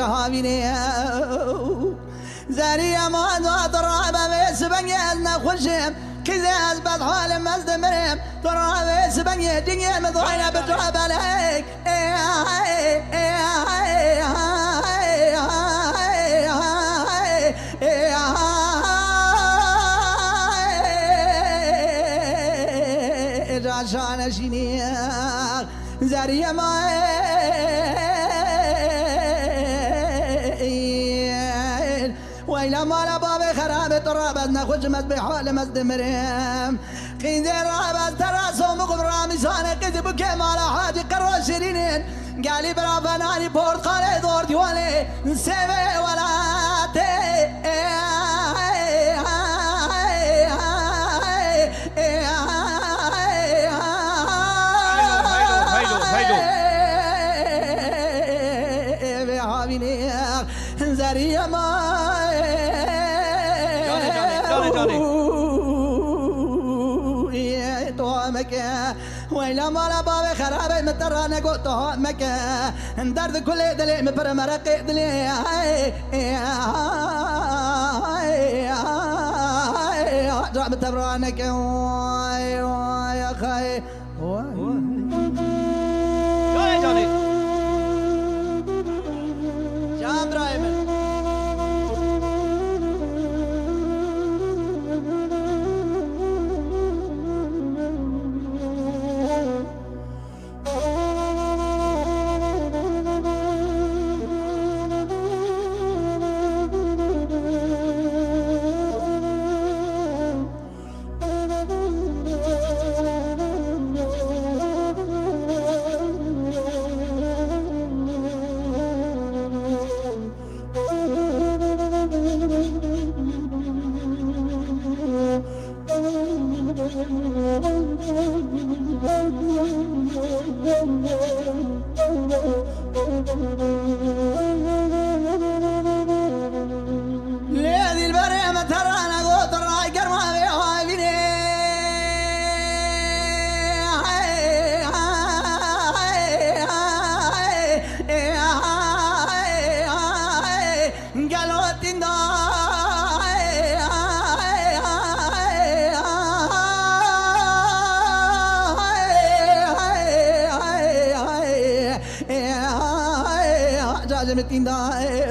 هابيني زارية ما ترابة بيس بنيزنا خشم كذا أثبت حال مزدمرم ترابة بيس بني دنيا مضوينة بترابة لك عشان شنيا زارية ما ويلا مالا بابي خرابي ترابة نخش مذبحة مزدمرم قيدي رابة تراسو مقبرة ميزانة قيدي بكي مالا حاجي قروة شرينين قالي برافا ناني بورد قالي دور ديوالي نسيبي ولا زارية ما ويلا مالا بابي خرابي مترانا قوت هامك درد كل دلي مبر مرقي دلي جاب تبرانك يا خاي يا جوني جاب رايمن ليدي البريمة ترانا قوت الراي قرما بيها بيني قالوا التنداي جاجم التنداي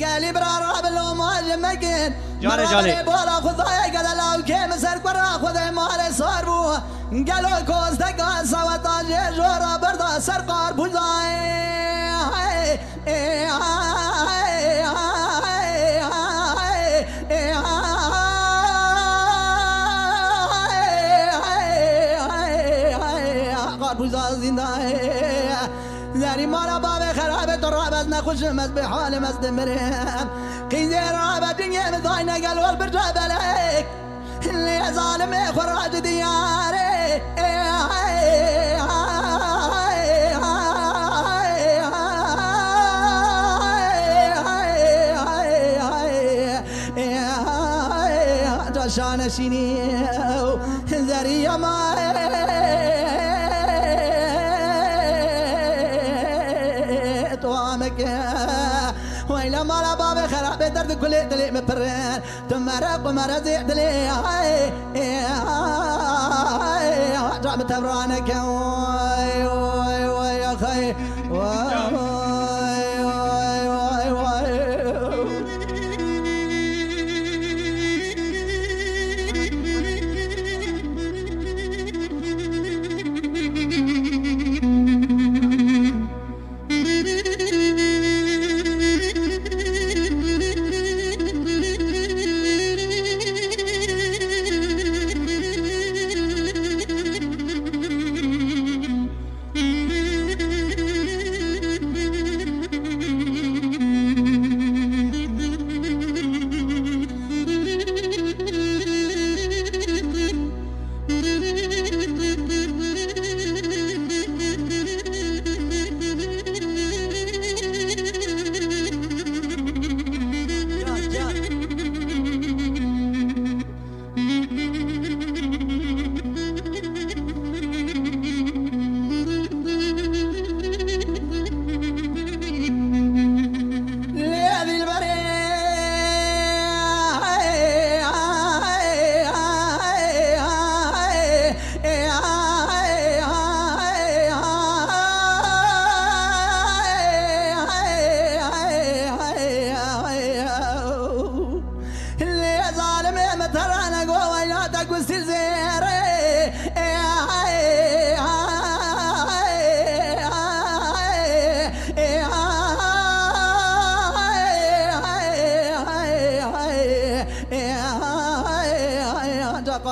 قالي برا بلو مال مكين جاني بولا خذاي قال لو كيم سر قرا خذ مال صار بو قالوا كوز دقا سوات جورا بردا سرقار بوزاي قار بوزا زنداي زاري مالا بابي خرابة ترابة نخش مذبحة مزدمرم قيدي رابة دنيا مضاينة قالوا البرجابة لك اللي ظالم خراج دياري جاشان شيني زاري ما ويلا مالا بابي خرابي درد كل دلي مبرين تمرق ومرزي دلي جاب تبرانك يا خي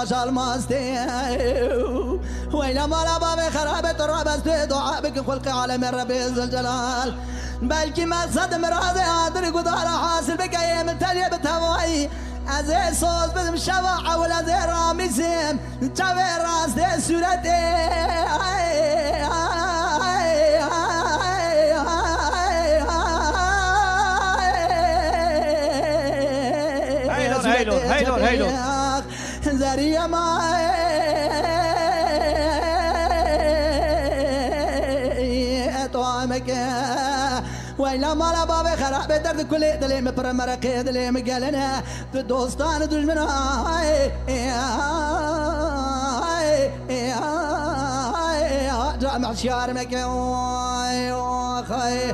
باش الماستي ويلا مالا باب خرابة تراب استوي دعاء بك خلق عالم ربي ذو الجلال بلكي ما صدم راضي عادر قدار حاصل بك ايام التالية بتهوي ازي صوت بدم شواعة ولا زي رامسم تشاوي راس دي سورتي هيلون زريا ما طعمك ويلا مالا بابي خراب درد كل دلي مبرمر قيد لي مقالنا دوستان دجمنا جامع شارمك واخي